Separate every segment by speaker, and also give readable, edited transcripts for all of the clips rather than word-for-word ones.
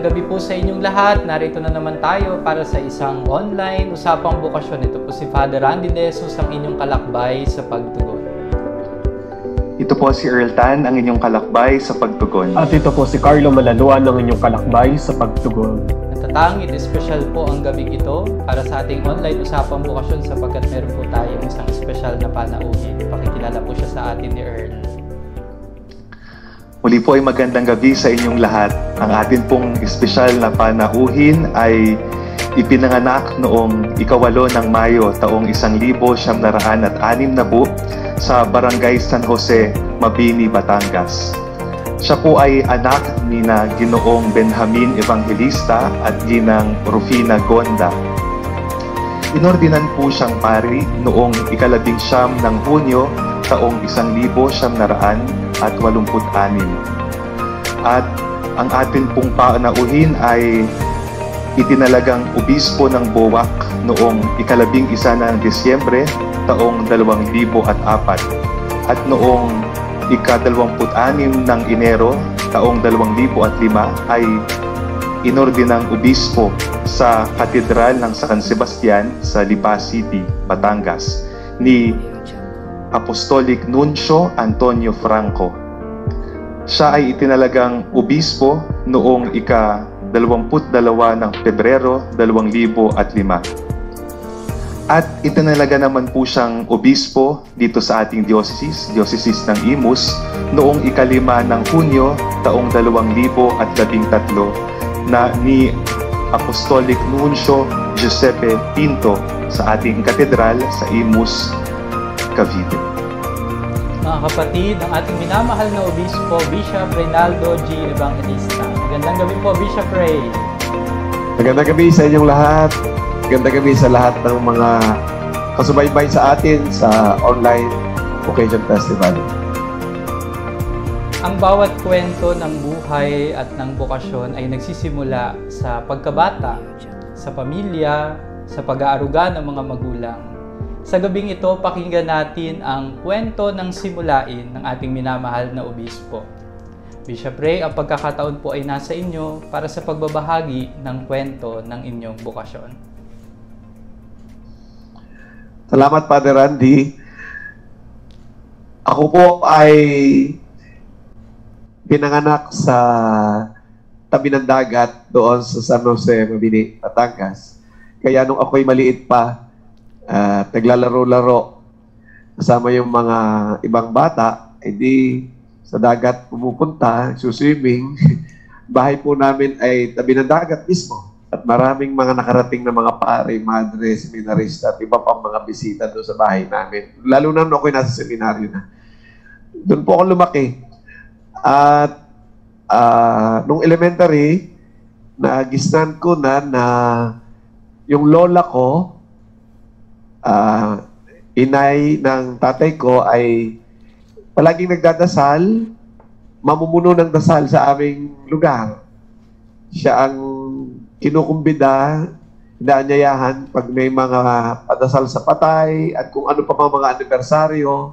Speaker 1: gabi po sa inyong lahat. Narito na naman tayo para sa isang online usapang bukasyon. Ito po si Father Randy Desus, ang inyong kalakbay sa pagtugon.
Speaker 2: Ito po si Earl Tan, ang inyong kalakbay sa pagtugon.
Speaker 3: At ito po si Carlo Malaluan, ang inyong kalakbay sa pagtugon.
Speaker 1: Natatangit, espesyal po ang gabing ito para sa ating online usapang bukasyon sapagkat meron po tayong isang espesyal na panauhin. Pakikilala po siya sa atin ni Earl.
Speaker 2: Muli po ay magandang gabi sa inyong lahat. Ang atin pong espesyal na panauhin ay ipinanganak noong 8 ng Mayo taong 1906 sa Barangay San Jose, Mabini, Batangas. Siya po ay anak ni na Ginoong Benjamin Evangelista at Ginang Rufina Gonda. Inordinan po siyang pari noong 19 ng Hunyo taong 1986. At ang atin pong panauhin ay itinalagang obispo ng Boac noong 11 ng Disyembre taong 2004 at noong 26 ng Enero taong 2005 ay inordinang obispo sa Katedral ng San Sebastian sa Lipa City, Batangas ni Apostolic Nuncio Antonio Franco. Siya ay itinalagang obispo noong ika-22 ng Pebrero 2005. At itinalaga naman po siyang obispo dito sa ating diocese ng Imus, noong ika-5 ng Hunyo taong 2013 na ni Apostolic Nuncio Giuseppe Pinto sa ating katedral sa Imus, Cavite.
Speaker 1: Mga kapatid, ang ating minamahal na obispo, Bishop Reynaldo G. Evangelista. Magandang gabi po, Bishop Ray.
Speaker 4: Magandang gabi sa inyong lahat. Magandang gabi sa lahat ng mga kasubaybay sa atin sa online Vocation Festival.
Speaker 1: Ang bawat kwento ng buhay at ng bokasyon ay nagsisimula sa pagkabata, sa pamilya, sa pag-aaruga ng mga magulang. Sa gabing ito, pakinggan natin ang kwento ng simulain ng ating minamahal na obispo. Bishop Ray, ang pagkakataon po ay nasa inyo para sa pagbabahagi ng kwento ng inyong bokasyon.
Speaker 4: Salamat, Father Randy. Ako po ay pinanganak sa tabi ng dagat doon sa San Jose, Mabini, Batangas. Kaya nung ako'y maliit pa, naglalaro-laro kasama yung mga ibang bata, edi sa dagat pumupunta, suswimming. Bahay po namin ay tabi ng dagat mismo. At maraming mga nakarating na mga pare, madre, seminarista at iba pang mga bisita doon sa bahay namin. Lalo na nung ako'y nasa seminaryo na. Doon po ako lumaki. At nung elementary, nagisnan ko na yung lola ko, inay ng tatay ko ay palaging nagdadasal, mamumuno ng dasal sa aming lugar. Siya ang kinukumbida, inaanyayahan pag may mga padasal sa patay at kung ano pa mga anibersaryo.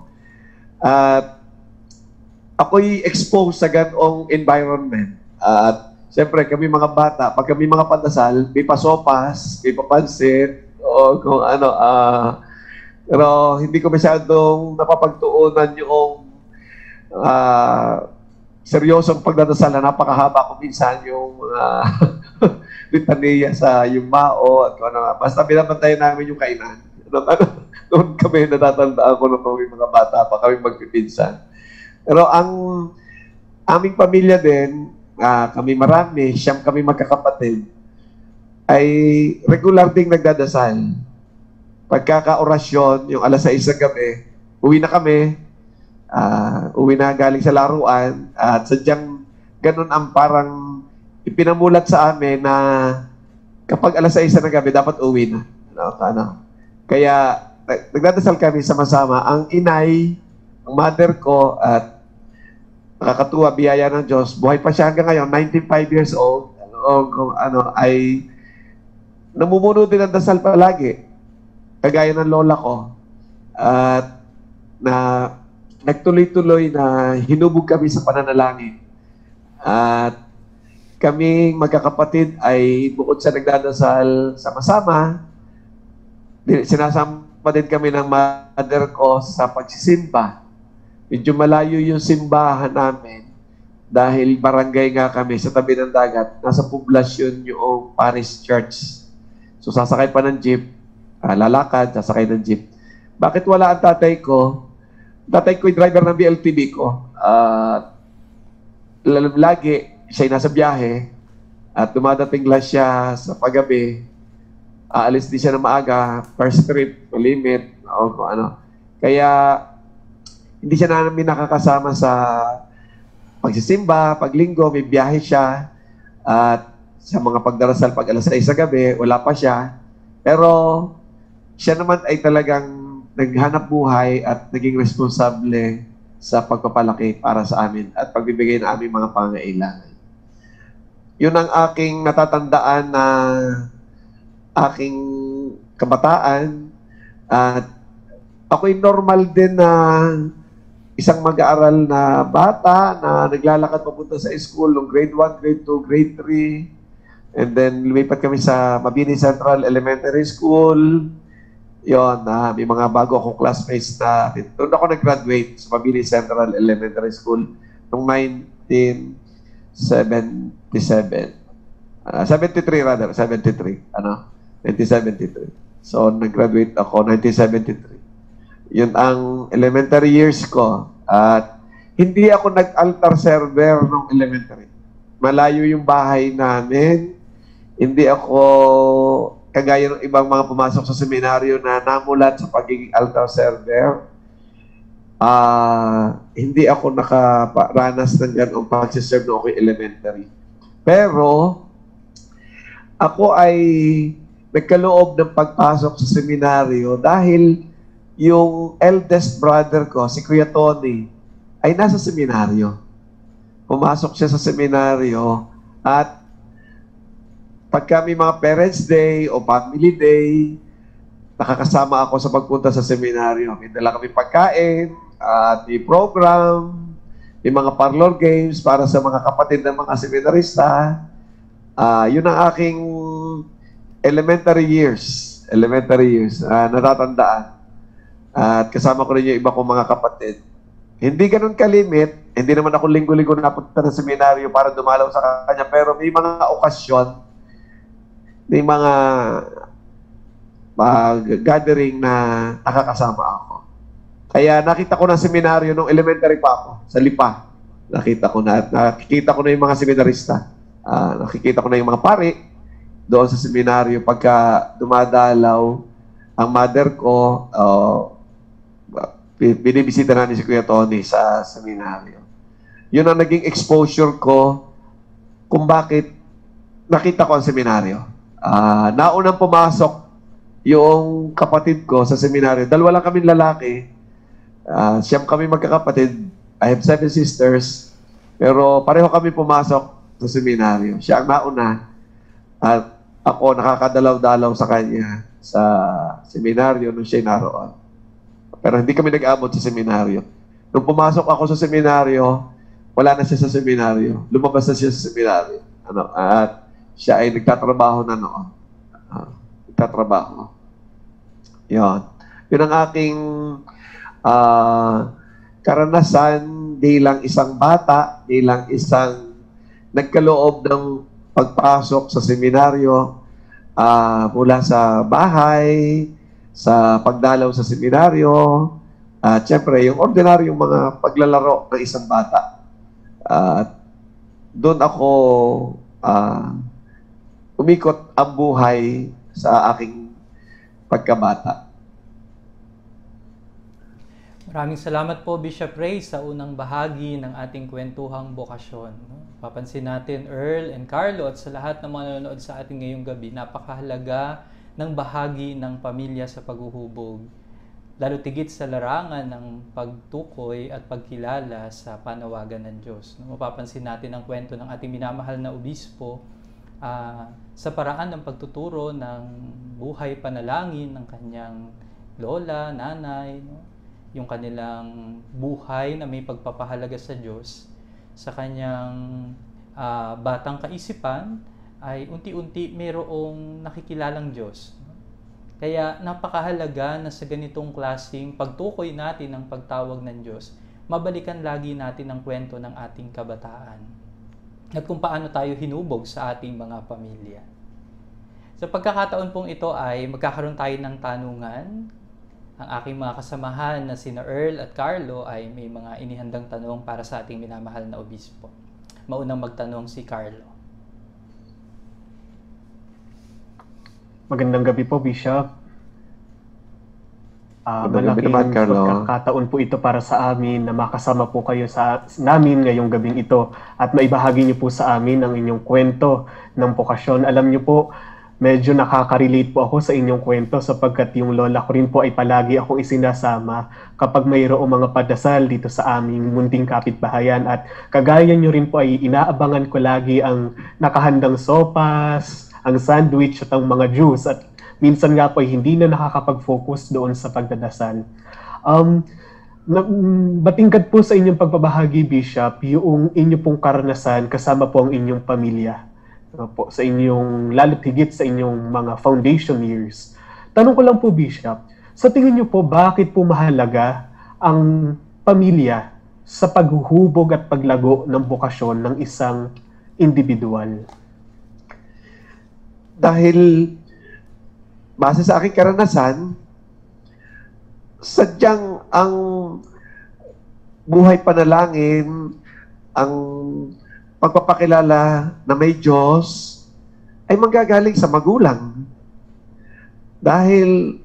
Speaker 4: At ako'y exposed sa ganong environment. At siyempre kami mga bata, pag kami mga padasal, may pasopas, may papansit, o kung ano, pero hindi ko masyadong napapagtuunan yung seryosong pagdadasal na napakahaba ko minsan yung litania sa yung mao at ano. Basta binabantayan namin yung kainan. Doon kami natatandaan ko nung kami mga bata pa kami magpipinsan. Pero ang aming pamilya din, kami marami, siyam kami magkakapatid, ay regular ding nagdadasal. Pagkaka-orasyon, yung alas 6 ng gabi, uwi na kami, uwi na galing sa laruan, at sadyang ganun ang parang ipinamulat sa amin na kapag alas 6 ng gabi, dapat uwi na. Kaya nagdadasal kami sama-sama. Ang inay, ang mother ko, at nakakatuwa, biyaya ng Diyos, buhay pa siya hanggang ngayon, 95 years old, ay namumuno din ang dasal palagi, kagaya ng lola ko. At nagtuloy-tuloy na hinubog kami sa pananalangin. At kaming magkakapatid ay bukod sa nagdadasal sama-sama, sinasama din kami ng mother ko sa pagsisimba. Medyo malayo yung simbahan namin dahil barangay nga kami sa tabi ng dagat. Nasa poblasyon yung parish church. So sasakay pa ng jeep, lalakad, sasakay ng jeep. Bakit wala ang tatay ko? Tatay ko yung driver ng BLTV ko. Lagi siya'y nasa biyahe at dumadating lang siya sa paggabi. Aalis din siya na maaga, first trip, limit, o kung ano. Kaya hindi siya namin nakakasama sa pagsisimba, paglinggo, may biyahe siya. At sa mga pagdarasal, pag alas 6 sa gabi, wala pa siya. Pero siya naman ay talagang naghanap buhay at naging responsable sa pagpapalaki para sa amin at pagbibigay ng aming mga pangangailangan. Yun ang aking natatandaan na aking kabataan. At ako'y normal din na isang mag-aaral na bata na naglalakad papunta sa school ng grade 1, grade 2, grade 3. And then lumipat kami sa Mabini Central Elementary School. Yon, may mga bago akong classmates na doon ako nag-graduate sa Mabini Central Elementary School noong 1973. 1973. So, nag-graduate ako 1973. Yun ang elementary years ko. At hindi ako nag-altar server nung elementary. Malayo yung bahay namin. Hindi ako kagaya ng ibang mga pumasok sa seminaryo na namulat sa pagiging altar server. Hindi ako nakaranas ng ganong pag-serve nung ako'y elementary. Pero, ako ay nagkaloob ng pagpasok sa seminaryo dahil yung eldest brother ko, si Kuya Tony, ay nasa seminaryo. Pumasok siya sa seminaryo at pagka may mga Parents' Day o Family Day, nakakasama ako sa pagpunta sa seminaryo. May dala kami pagkain at may program, may mga parlor games para sa mga kapatid ng mga seminarista. Yun ang aking elementary years natatandaan. At kasama ko rin yung iba kong mga kapatid. Hindi ganun kalimit, hindi naman ako linggo-linggo napunta sa seminaryo para dumalaw sa kanya, pero may mga okasyon, may mga gathering na nakakasama ako. Kaya nakita ko na seminaryo nung elementary pa ako, sa Lipa. Nakita ko na yung mga seminarista. Nakikita ko na yung mga pari doon sa seminaryo pagka dumadalaw ang mother ko, binibisita namin si Kuya Tony sa seminaryo. Yun ang naging exposure ko kung bakit nakita ko ang seminaryo. Naunang pumasok yung kapatid ko sa seminaryo. Dalawa lang kaming lalaki. Siyam kami magkakapatid. I have 7 sisters. Pero pareho kami pumasok sa seminaryo. Siya ang nauna. At ako nakakadalaw-dalaw sa kanya sa seminaryo nung siya naroon. Pero hindi kami nag-abot sa seminaryo. Nung pumasok ako sa seminaryo, wala na siya sa seminaryo. Lumabas na siya sa seminaryo. At siya ay nagtatrabaho na noon. Nagtatrabaho. Yun. Yun ang aking karanasan bilang isang bata, bilang isang nagkaloob ng pagpasok sa seminaryo mula sa bahay, sa pagdalaw sa seminaryo, at syempre, yung ordinaryong mga paglalaro ng isang bata. Doon ako umikot ang buhay sa aking pagkabata.
Speaker 1: Maraming salamat po, Bishop Ray, sa unang bahagi ng ating kwentuhang bokasyon. Papansin natin, Earl and Carlo, at sa lahat ng mga nanonood sa ating ngayong gabi, napakahalaga ng bahagi ng pamilya sa paghuhubog. Lalo tigit sa larangan ng pagtukoy at pagkilala sa panawagan ng Diyos. Mapapansin natin ang kwento ng ating minamahal na obispo sa paraan ng pagtuturo ng buhay panalangin ng kanyang lola, nanay, yung kanilang buhay na may pagpapahalaga sa Diyos, sa kanyang batang kaisipan ay unti-unti mayroong nakikilalang Diyos. Kaya napakahalaga na sa ganitong klaseng pagtukoy natin ng pagtawag ng Diyos, mabalikan lagi natin ang kwento ng ating kabataan at kung paano tayo hinubog sa ating mga pamilya. Sa pagkakataon pong ito ay magkakaroon tayo ng tanungan. Ang aking mga kasamahan na sina Earl at Carlo ay may mga inihandang tanong para sa ating minamahal na obispo. Maunang magtanong si Carlo.
Speaker 3: Magandang gabi po, Bishop.
Speaker 2: Magandang gabi naman,
Speaker 3: Malaking
Speaker 2: Carlo.
Speaker 3: pagkakataon po ito para sa amin na makasama po kayo sa namin ngayong gabing ito at maibahagi niyo po sa amin ang inyong kwento ng bokasyon. Alam niyo po, medyo nakaka-relate po ako sa inyong kwento sapagkat yung lola ko rin po ay palagi akong isinasama kapag mayroong mga padasal dito sa aming munting kapitbahayan. At kagaya nyo rin po ay inaabangan ko lagi ang nakahandang sopas, ang sandwich at ang mga juice. At minsan nga po ay hindi na nakakapag-focus doon sa pagdadasal. Batingkad po sa inyong pagbabahagi, Bishop, yung inyo pong karanasan kasama po ang inyong pamilya. Po, sa inyong, lalo't higit sa inyong mga foundation years. Tanong ko lang po, Bishop, sa tingin niyo po, bakit po mahalaga ang pamilya sa paghuhubog at paglago ng bokasyon ng isang individual?
Speaker 4: Dahil base sa aking karanasan, sadyang ang buhay panalangin, ang pagpapakilala na may Diyos ay manggagaling sa magulang. Dahil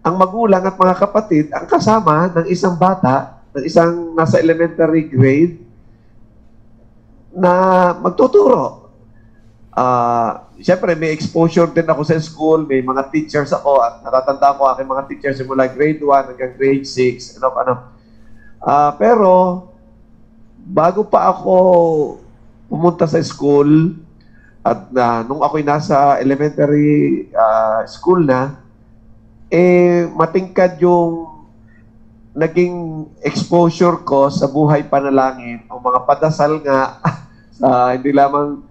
Speaker 4: ang magulang at mga kapatid ang kasama ng isang bata, ng isang nasa elementary grade na magtuturo. Siyempre, may exposure din ako sa school, may mga teachers ako at natatanda ko aking mga teachers mula grade 1 hanggang grade 6. Pero bago pa ako pumunta sa school at nung ako'y nasa elementary school na, matingkad yung naging exposure ko sa buhay panalangin, o mga padasal nga, hindi lamang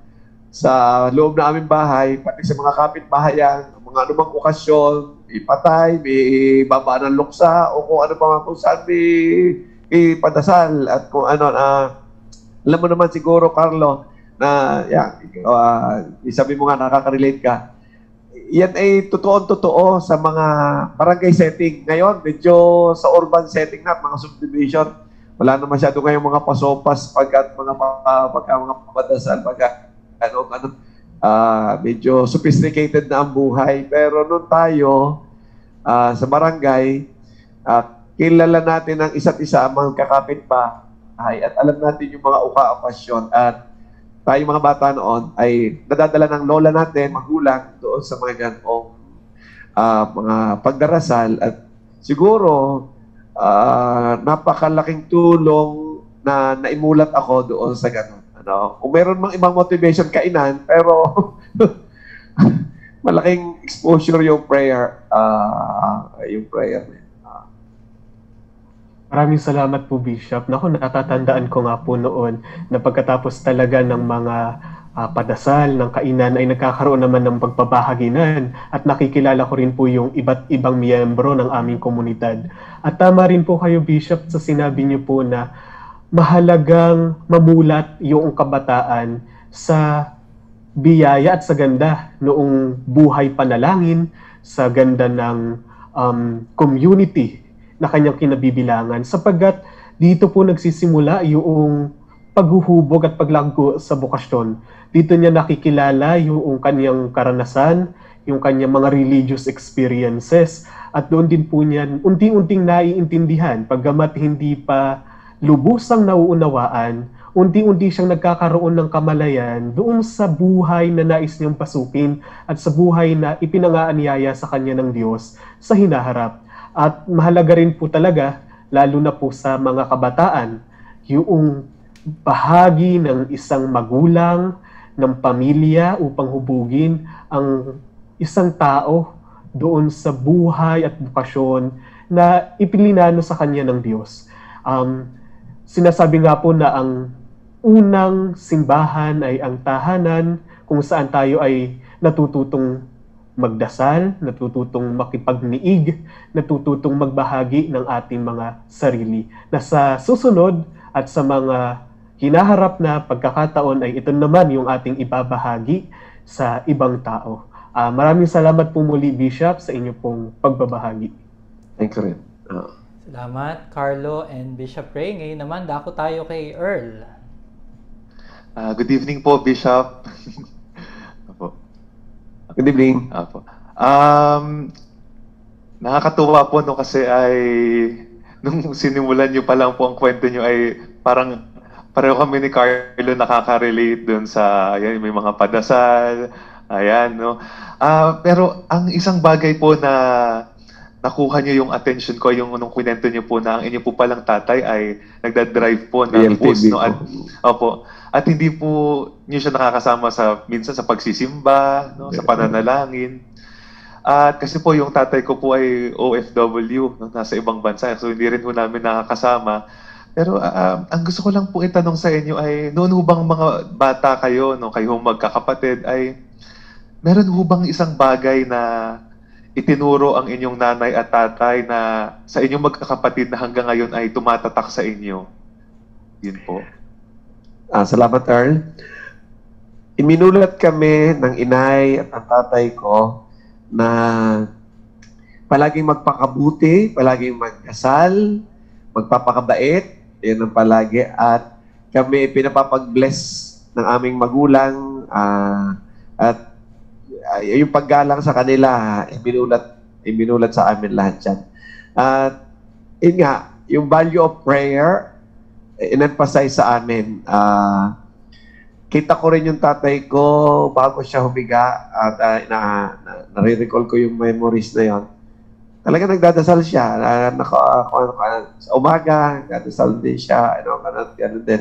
Speaker 4: sa loob na aming bahay, pati sa mga kapitbahayan, mga anumang okasyon, ipatay, may baba ng luksa, o kung ano pa kung saan may padasal, at kung ano, alam mo naman siguro, Carlo, na sabi mo nga, nakaka-relate ka. Yan ay totoo sa mga barangay setting. Ngayon, medyo sa urban setting na, mga subdivision, wala na masyado ngayong mga pasopas pagka mga padasal, medyo sophisticated na ang buhay. Pero noon tayo, sa barangay, kilala natin ang isa't isa, ang mga kakapitbahay, at alam natin yung mga uka-okasyon. At tayo mga bata noon ay nadadala ng lola natin, magulang, doon sa mga ganong mga pagdarasal. At siguro, napakalaking tulong na naimulat ako doon sa ganon. Kung meron mang ibang motivation, kainan, pero malaking exposure yung prayer.
Speaker 3: Maraming salamat po, Bishop. Naku, natatandaan ko nga po noon na pagkatapos talaga ng mga padasal, ng kainan, ay nagkakaroon naman ng pagpapahaginan at nakikilala ko rin po yung iba't ibang miyembro ng aming komunidad. At tama rin po kayo, Bishop, sa sinabi niyo po na mahalagang mamulat yung kabataan sa biyaya at sa ganda noong buhay panalangin, sa ganda ng community na kanyang kinabibilangan, sapagkat dito po nagsisimula yung paghuhubog at paglago sa bokasyon. Dito niya nakikilala yung kanyang karanasan, yung kanyang mga religious experiences, at doon din po niya unti-unting naiintindihan, paggamat hindi pa lubusang nauunawaan, unti-unti siyang nagkakaroon ng kamalayan doon sa buhay na nais niyang pasukin at sa buhay na ipinangaanyaya sa kanya ng Diyos sa hinaharap. At mahalaga rin po talaga, lalo na po sa mga kabataan, yung bahagi ng isang magulang, ng pamilya upang hubugin ang isang tao doon sa buhay at bukasyon na ipilinano sa kanya ng Diyos. Sinasabi nga po na ang unang simbahan ay ang tahanan kung saan tayo ay natututong magdasal, natututong makipagniig, natututong magbahagi ng ating mga sarili. Na sa susunod at sa mga hinaharap na pagkakataon ay ito naman yung ating ibabahagi sa ibang tao. Maraming salamat po muli, Bishop, sa inyo pong pagbabahagi.
Speaker 4: Thank you rin.
Speaker 1: Salamat, Carlo and Bishop Ray. Ngayon naman, dako tayo kay Earl.
Speaker 2: Good evening po, Bishop. Apo.
Speaker 4: Good evening.
Speaker 2: Apo. Nakakatuwa po no kasi ay nung sinimulan niyo pa lang po ang kwento niyo ay parang pareho kami ni Carlo nakaka-relate dun sa ayan, may mga padasal, ayan no. Pero ang isang bagay po na nakuha niyo yung attention ko yung nung kwento niyo po na ang inyo po palang tatay ay nagda-drive po ng bus no at opo. At hindi po niyo siya nakakasama sa minsan sa pagsisimba, no, sa pananalangin. At kasi po yung tatay ko po ay OFW, no, nasa ibang bansa. So hindi rin po namin nakakasama. Pero ang gusto ko lang po itanong sa inyo ay noon ho bang mga bata kayo, no, kayo magkakapatid ay meron ho bang isang bagay na itinuro ang inyong nanay at tatay na sa inyong magkakapatid na hanggang ngayon ay tumatatak sa inyo? Yun po.
Speaker 4: Salamat, Earl. Iminulat kami ng inay at ang tatay ko na palaging magpakabuti, palaging magdasal, magpapakabait, yan ang palagi, at kami pinapapag-bless ng aming magulang at yung paggalang sa kanila, iminulat sa amin lahat yan. At yun nga, yung value of prayer, in-emphasize sa amin. Kita ko rin yung tatay ko bago siya humiga at nare-recall ko yung memories na yon. Talaga nagdadasal siya. Sa umaga, nagdadasal din siya. Ganun din.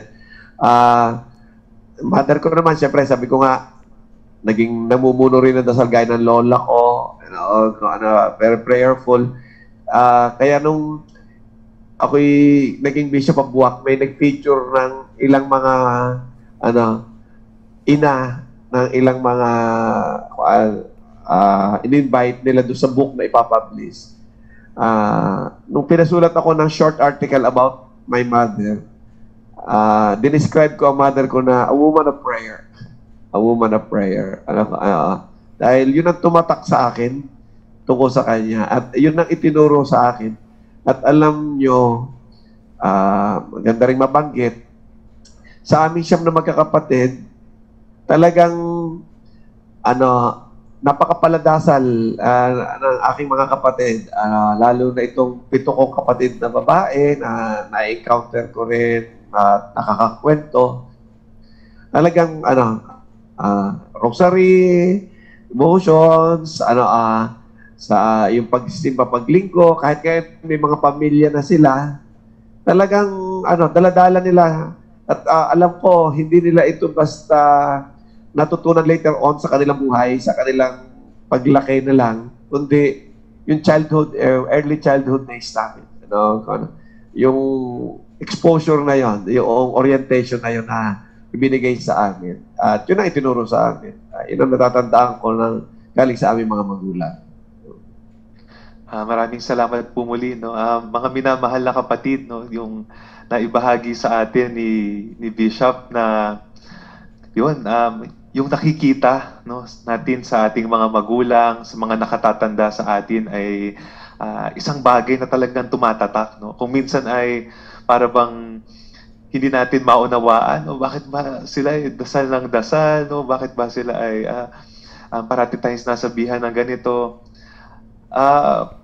Speaker 4: Mother ko naman, siyempre, sabi ko nga, naging namumuno rin ng dasal gaya ng lola ko. Very prayerful. Kaya nung ako'y naging Bishop of Buwak, may nag-feature ng ilang mga ina ng ilang mga in-invite nila doon sa book na ipapublish. Nung pinasulat ako ng short article about my mother, dinescribe ko ang mother ko na a woman of prayer. A woman of prayer. Dahil yun ang tumatak sa akin tungkol sa kanya. At yun ang itinuro sa akin. At alam nyo, maganda rin mabanggit, sa aming 7 na magkakapatid, talagang napakapaladasal ng aking mga kapatid, lalo na itong 7 kong kapatid na babae na na-encounter ko rin at nakakakwento. Talagang rosary, emotions, sa yung pagsimba paglinggo, kahit may mga pamilya na sila, talagang daladala nila. At alam ko, hindi nila ito basta natutunan later on sa kanilang buhay, sa kanilang paglaki na lang, kundi yung childhood, early childhood days namin. Yung exposure na yon, yung orientation na yon na ibinigay sa amin. At yun ang itinuro sa amin. Yun ang natatandaan ko ng galing sa aming mga magulang.
Speaker 2: Maraming salamat po muli, no. Mga minamahal na kapatid, no, yung naibahagi sa atin ni Bishop na yun, yung nakikita, no, natin sa ating mga magulang, sa mga nakatatanda sa atin ay isang bagay na talagang tumatatak, no. Kung minsan ay para bang hindi natin maunawaan, no, bakit ba sila ay dasal ng dasal, no, bakit ba sila ay parati tayong nasabihan ng ganito.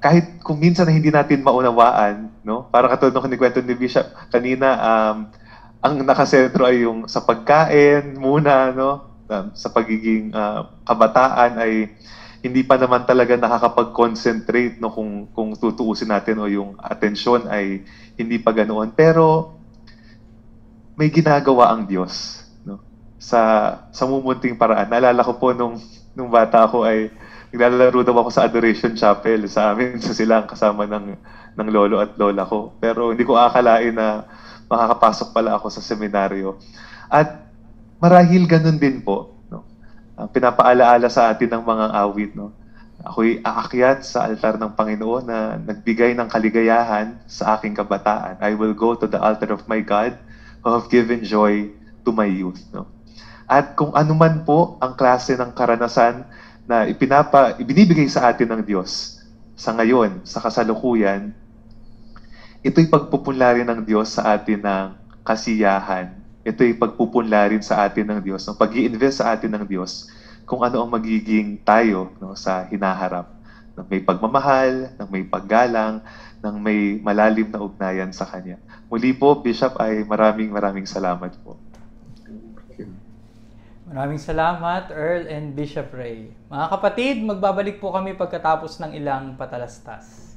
Speaker 2: Kahit kung minsan na hindi natin maunawaan, no? Para katulad ng kinikwento ni Bishop kanina, ang nakasentro ay yung sa pagkain muna, no? Sa pagiging kabataan ay hindi pa naman talaga nakakapag-concentrate, no, kung tutuusin natin o yung atensyon ay hindi pa ganoon. Pero may ginagawa ang Diyos, no? Sa mumunting paraan. Naalala ko po nung bata ako ay naglalaro daw ako sa Adoration Chapel sa amin sa silang kasama ng lolo at lola ko. Pero hindi ko akalain na makakapasok pala ako sa seminaryo. At marahil ganun din po, no? Pinapaalaala sa atin ng mga awit, no? Ako'y aakyat sa altar ng Panginoon na nagbigay ng kaligayahan sa aking kabataan. I will go to the altar of my God who have given joy to my youth, no? At kung anuman po ang klase ng karanasan na ibinibigay sa atin ng Diyos sa ngayon, sa kasalukuyan, ito'y pagpupunlarin ng Diyos sa atin ng kasiyahan. Ito'y pagpupunlarin sa atin ng Diyos, ng pag-i-invest sa atin ng Diyos kung ano ang magiging tayo, no, sa hinaharap. Ng may pagmamahal, ng may paggalang, ng may malalim na ugnayan sa Kanya. Muli po, Bishop, ay maraming salamat po.
Speaker 1: Maraming salamat, Earl and Bishop Ray. Mga kapatid, magbabalik po kami pagkatapos ng ilang patalastas.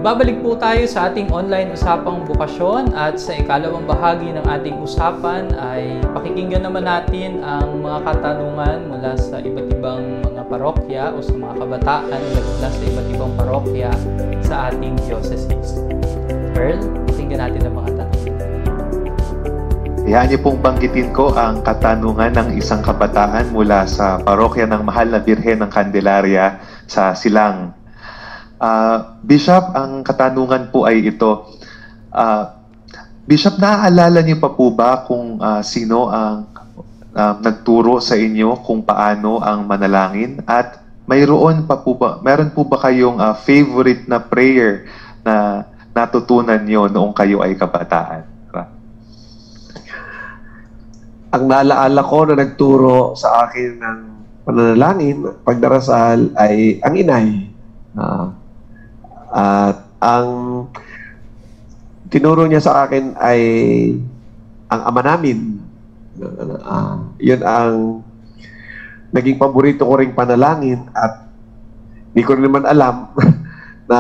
Speaker 1: Nagbabalik po tayo sa ating online usapang bukasyon at sa ikalawang bahagi ng ating usapan ay pakikinggan naman natin ang mga katanungan mula sa iba't ibang mga parokya o sa mga kabataan mula sa iba't ibang parokya sa ating diocese. Earl, pakinggan natin ang mga tanong.
Speaker 2: Hayaan niyo pong banggitin ko ang katanungan ng isang kabataan mula sa parokya ng Mahal na Birhen ng Candelaria sa Silang. Bishop, ang katanungan po ay ito. Bishop, naaalala niyo pa po ba kung sino ang nagturo sa inyo kung paano ang manalangin? At meron po ba kayong favorite na prayer na natutunan nyo noong kayo ay kabataan?
Speaker 4: Ang naalaala ko na nagturo sa akin ng pananalangin, pagdarasal, ay ang inay. At ang tinuro niya sa akin ay ang ama namin. Yun ang naging paborito ko ring panalangin, at hindi ko rin naman alam na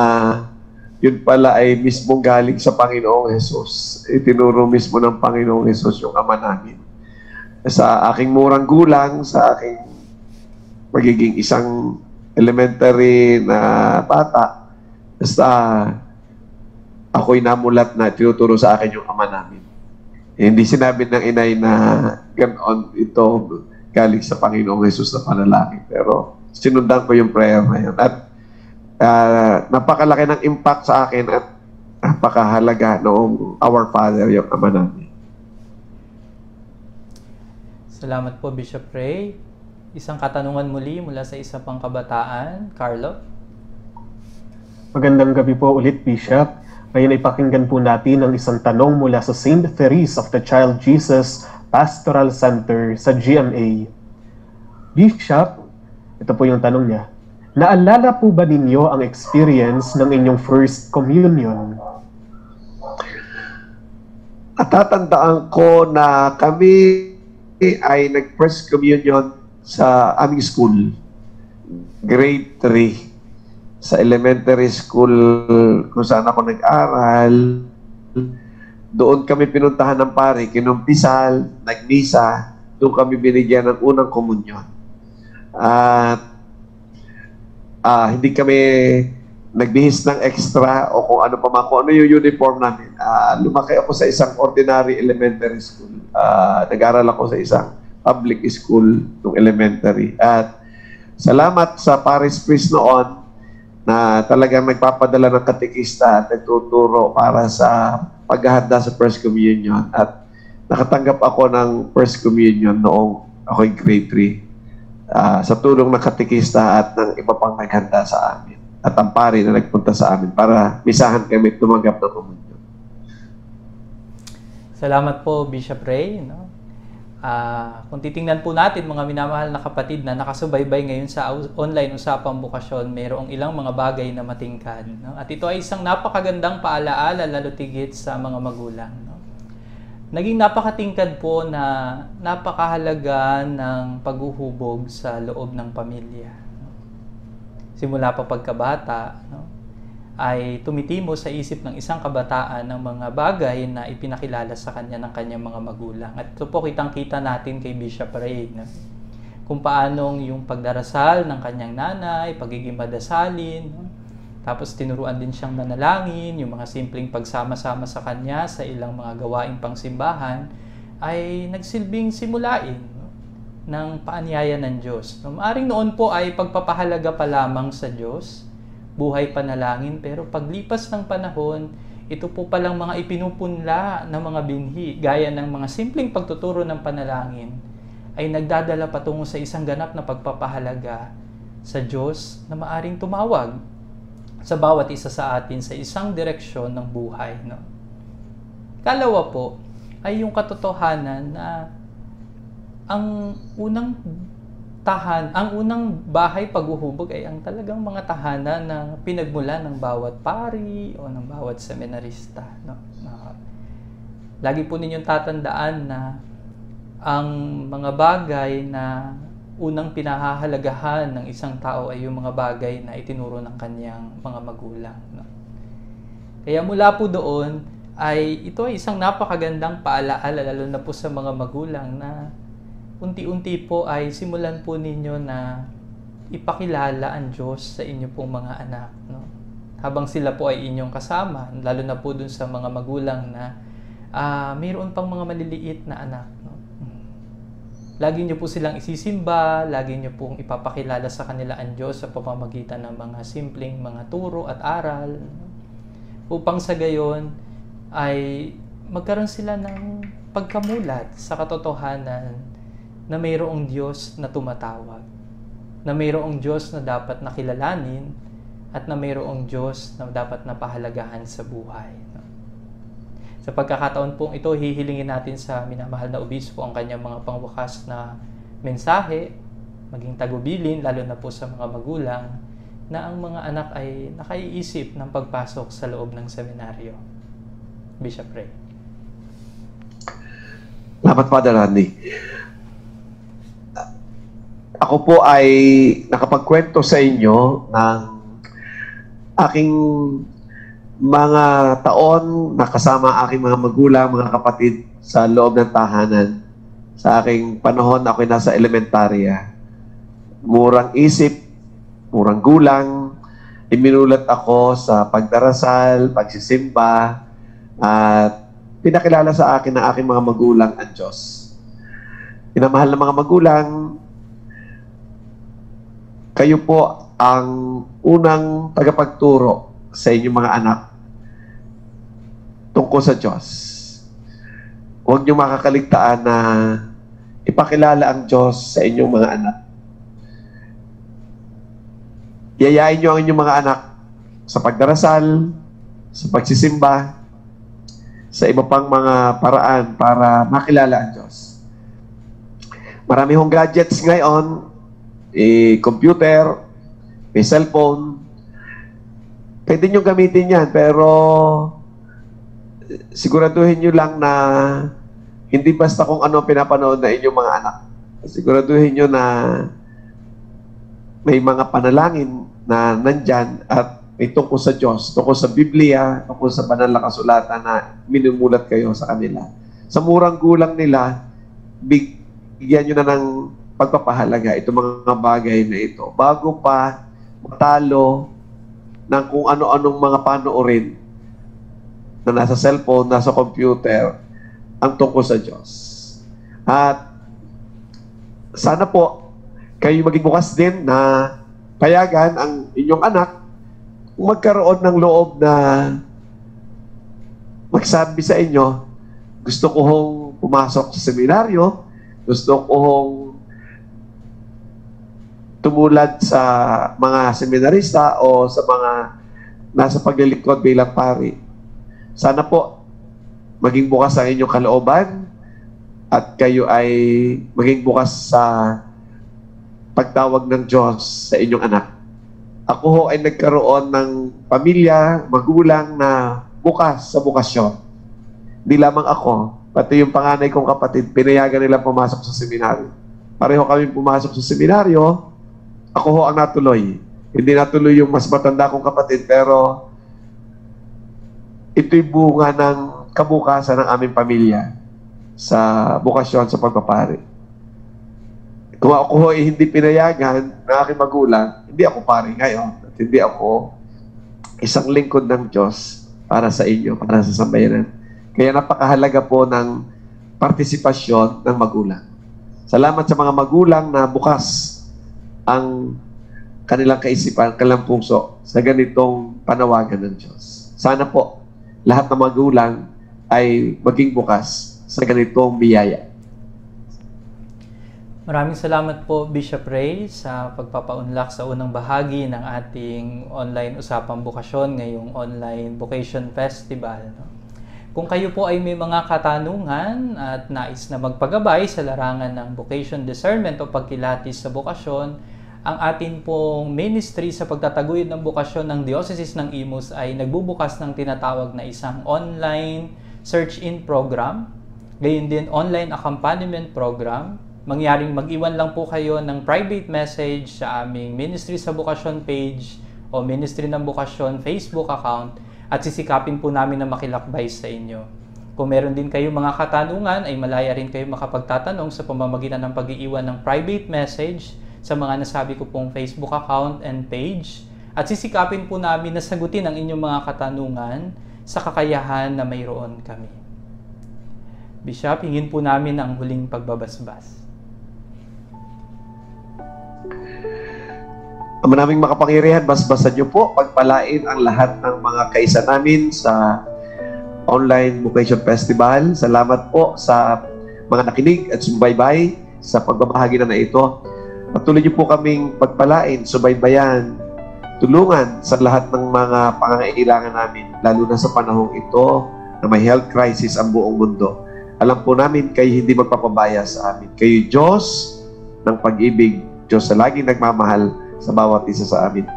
Speaker 4: yun pala ay mismong galing sa Panginoong Hesus. Itinuro mismo ng Panginoong Hesus yung ama namin. Sa aking murang gulang, sa aking pagiging isang elementary na bata, basta ako'y namulat na tinuturo sa akin yung ama namin. Hindi sinabi ng inay na ganoon ito galing sa Panginoong Hesus na panalangin. Pero sinundan ko yung prayer na yun. At napakalaki ng impact sa akin at napakahalaga noong Our Father, yung ama namin.
Speaker 1: Salamat po, Bishop Ray. Isang katanungan muli mula sa isa pang kabataan. Carlo?
Speaker 3: Magandang gabi po ulit, Bishop. Ngayon ay pakinggan po natin ang isang tanong mula sa St. Therese of the Child Jesus Pastoral Center sa GMA. Bishop, ito po yung tanong niya. Naalala po ba ninyo ang experience ng inyong First Communion?
Speaker 4: At tatandaan ko na kami ay nag-First Communion sa aming school. Grade 3. Sa elementary school kung saan ako nag-aral. Doon kami pinuntahan ng pari, kinumpisal, nagmisa, doon kami binigyan ng unang komunyon. At hindi kami nagbihis ng extra o kung ano pa man, kung ano yung uniform namin. Lumaki ako sa isang ordinary elementary school. Nag-aral ako sa isang public school nung elementary. At salamat sa parish priest noon na talagang nagpapadala ng katekista at nagtuturo para sa paghahanda sa First Communion. At nakatanggap ako ng First Communion noong ako'y grade 3 sa tulong ng katekista at ng iba pang naghanda sa amin. At ang pari na nagpunta sa amin para misahan kami tumanggap ng komunyon.
Speaker 1: Salamat po, Bishop Ray. No? Kung titingnan po natin, mga minamahal na kapatid na nakasubaybay ngayon sa online usapang bukasyon, mayroong ilang mga bagay na matingkad. No? At ito ay isang napakagandang paalaala, lalo tigit sa mga magulang. No? Naging napakatingkad po na napakahalaga ng paghuhubog sa loob ng pamilya. No? Simula pa pagkabata, no? ay tumitimo sa isip ng isang kabataan ng mga bagay na ipinakilala sa kanya ng kanyang mga magulang. At ito po kitang-kita natin kay Bishop Ray, no? Kung paanong yung pagdarasal ng kanyang nanay, pagiging madasalin, no? Tapos tinuruan din siyang manalangin, yung mga simpleng pagsama-sama sa kanya sa ilang mga gawaing pangsimbahan ay nagsilbing simulain, no? ng paanyaya ng Diyos. No? Maaring noon po ay pagpapahalaga pa lamang sa Diyos, buhay panalangin, pero paglipas ng panahon, ito po palang mga ipinupunla ng mga binhi, gaya ng mga simpleng pagtuturo ng panalangin, ay nagdadala patungo sa isang ganap na pagpapahalaga sa Diyos na maaring tumawag sa bawat isa sa atin sa isang direksyon ng buhay. No? Kalawa po ay yung katotohanan na ang unang bahay paghuhubog ay ang talagang mga tahanan na pinagmula ng bawat pari o ng bawat seminarista. No? Lagi po ninyong tatandaan na ang mga bagay na unang pinahahalagahan ng isang tao ay yung mga bagay na itinuro ng kanyang mga magulang. No? Kaya mula po doon ay ito ay isang napakagandang paalaala, lalo na po sa mga magulang, na unti-unti po ay simulan po ninyo na ipakilala ang Diyos sa inyo pong mga anak. No? Habang sila po ay inyong kasama, lalo na po dun sa mga magulang na mayroon pang mga maliliit na anak. No? Lagi nyo po silang isisimba, lagi nyo pong ipapakilala sa kanila ang Diyos sa pamamagitan ng mga simpleng mga turo at aral. No? Upang sa gayon ay magkaroon sila ng pagkamulat sa katotohanan na mayroong Diyos na tumatawag, na mayroong Diyos na dapat nakilalanin, at na mayroong Diyos na dapat napahalagahan sa buhay. Sa pagkakataon pong ito, hihilingin natin sa minamahal na obispo ang kanyang mga pangwakas na mensahe, maging tagubilin, lalo na po sa mga magulang, na ang mga anak ay nakaiisip ng pagpasok sa loob ng seminaryo. Bishop Ray.
Speaker 4: Salamat, Father Randy. Ako po ay nakapagkwento sa inyo ng aking mga taon na kasama aking mga magulang, mga kapatid sa loob ng tahanan. Sa aking panahon, ako'y nasa elementarya. Murang isip, murang gulang, iminulat ako sa pagdarasal, pagsisimba, at pinakilala sa akin ng aking mga magulang ang Diyos. Pinamahal na mga magulang, kayo po ang unang tagapagturo sa inyong mga anak tungkol sa Diyos. Huwag niyo makakaligtaan na ipakilala ang Diyos sa inyong mga anak. Yayain niyo ang inyong mga anak sa pagdarasal, sa pagsisimba, sa iba pang mga paraan para makilala ang Diyos. Marami hong gadgets ngayon, computer, may cellphone. Pwede nyo gamitin yan, pero siguraduhin nyo lang na hindi basta kung ano pinapanood na inyong mga anak. Siguraduhin nyo na may mga panalangin na nandyan at may tungkol sa Diyos, tungkol sa Biblia, tungkol sa banal na kasulatan na minumulat kayo sa kanila. Sa murang gulang nila, bigyan nyo na ng pagpapahalaga itong mga bagay na ito bago pa matalo ng kung ano-anong mga panoorin na nasa cellphone, nasa computer, ang tungkol sa Diyos. At sana po, kayo maging bukas din na payagan ang inyong anak kung magkaroon ng loob na magsabi sa inyo, gusto ko hong pumasok sa seminaryo, gusto ko hong tumulad sa mga seminarista o sa mga nasa paglilingkod bilang pari. Sana po maging bukas ang inyong kalooban at kayo ay maging bukas sa pagtawag ng Diyos sa inyong anak. Ako ho ay nagkaroon ng pamilya, magulang na bukas sa bukasyon. Hindi lamang ako, pati yung panganay kong kapatid, pinayagan nila pumasok sa seminaryo. Pareho kami pumasok sa seminaryo. Ako ho ang natuloy. Hindi natuloy yung mas matanda kong kapatid, pero ito'y bunga ng kabukasan ng aming pamilya sa bukasyon sa pagpapari. Kung ako ho ay hindi pinayagan ng aking magulang, hindi ako pari ngayon. At hindi ako isang lingkod ng Diyos para sa inyo, para sa sambayanan. Kaya napakahalaga po ng partisipasyon ng magulang. Salamat sa mga magulang na bukas ang kanilang kaisipan, kanilang puso sa ganitong panawagan ng Diyos. Sana po, lahat ng magulang ay maging bukas sa ganitong biyaya.
Speaker 1: Maraming salamat po, Bishop Ray, sa pagpapaunlak sa unang bahagi ng ating online usapang bukasyon ngayong Online Vocation Festival. Kung kayo po ay may mga katanungan at nais na magpagabay sa larangan ng vocation discernment o pagkilatis sa bukasyon, ang atin pong ministry sa pagtataguyod ng bukasyon ng Diocese ng Imus ay nagbubukas ng tinatawag na isang online search-in program, gayon din online accompaniment program. Mangyaring mag-iwan lang po kayo ng private message sa aming Ministry sa Bukasyon page o Ministry ng Bukasyon Facebook account at sisikapin po namin na makilakbay sa inyo. Kung meron din kayo mga katanungan, ay malaya rin kayo makapagtatanong sa pamamagitan ng pag-iiwan ng private message sa mga nasabi ko pong Facebook account and page at sisikapin po namin na sagutin ang inyong mga katanungan sa kakayahan na mayroon kami. Bishop, hingin po namin ang huling pagbabasbas.
Speaker 4: Ang manaming makapangyarihan, basbasan niyo po, pagpalain ang lahat ng mga kaisa namin sa Online Vocation Festival. Salamat po sa mga nakinig at sumbaybay. sa pagbabahagi na ito. Patuloy niyo po kaming pagpalain, subaybayan, tulungan sa lahat ng mga pangangailangan namin, lalo na sa panahong ito na may health crisis ang buong mundo. Alam po namin kayo hindi magpapabaya sa amin. Kayo Diyos ng pag-ibig, Diyos na laging nagmamahal sa bawat isa sa amin.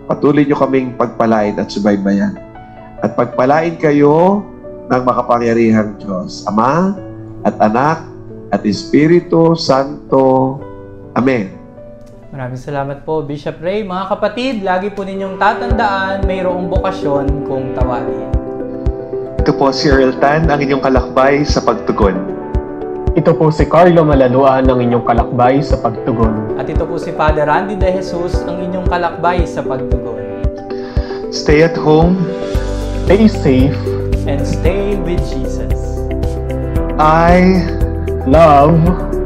Speaker 4: Patuloy niyo kaming pagpalain at subaybayan. At pagpalain kayo ng makapangyarihang Diyos, Ama at Anak at Espiritu Santo. Amen.
Speaker 1: Maraming salamat po, Bishop Ray. Mga kapatid, lagi po ninyong tatandaan, mayroong bokasyon kung tawagin.
Speaker 2: Ito po si Earl Tan, ang inyong kalakbay sa pagtugon.
Speaker 3: Ito po si Carlo Malaluan, ang inyong kalakbay sa pagtugon.
Speaker 1: At ito po si Father Randy De Jesus, ang inyong kalakbay sa pagtugon.
Speaker 2: Stay at home.
Speaker 3: Stay safe.
Speaker 1: And stay with Jesus.
Speaker 2: I
Speaker 3: Love.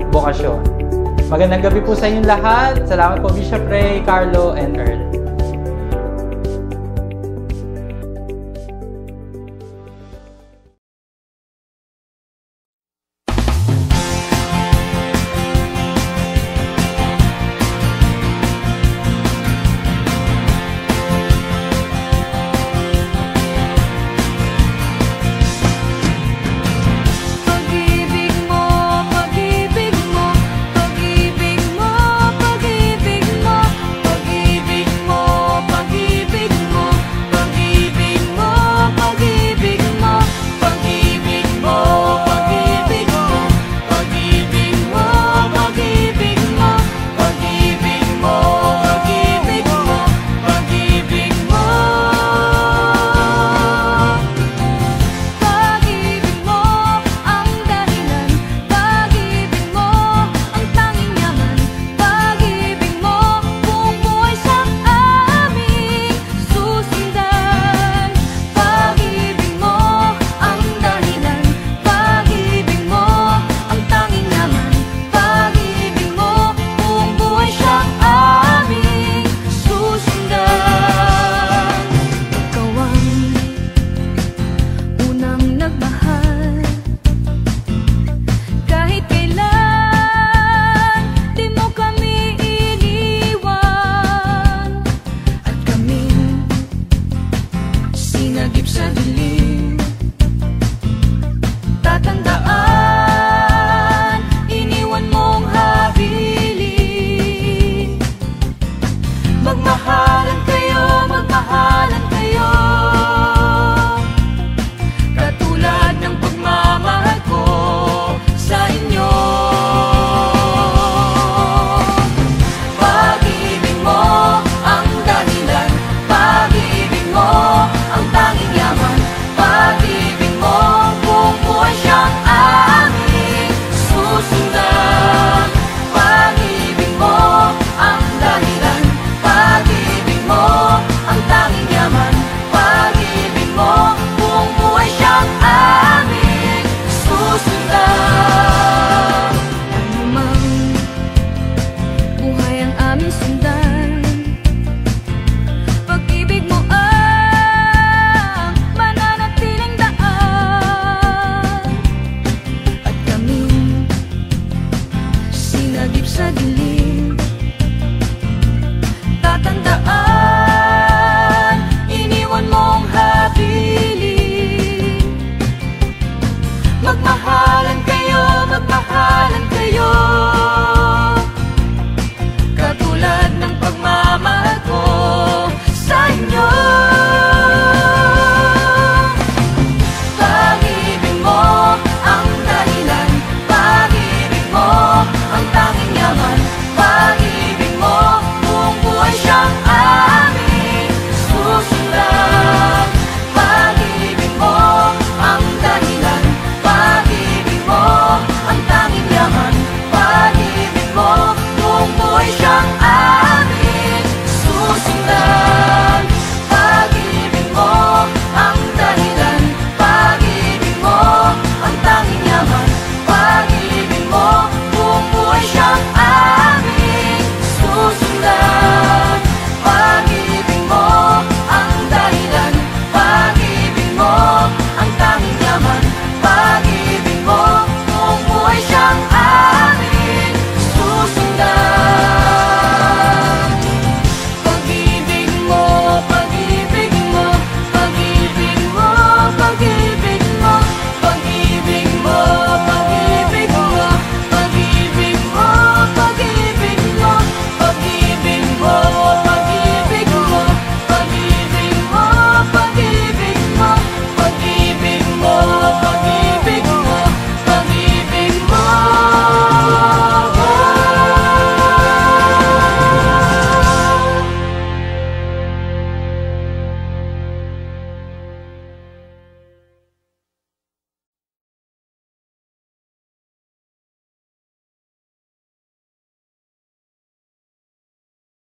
Speaker 1: Bokasyon. Magandang gabi po sa inyong lahat. Salamat po, Bishop Ray, Carlo, and Earl.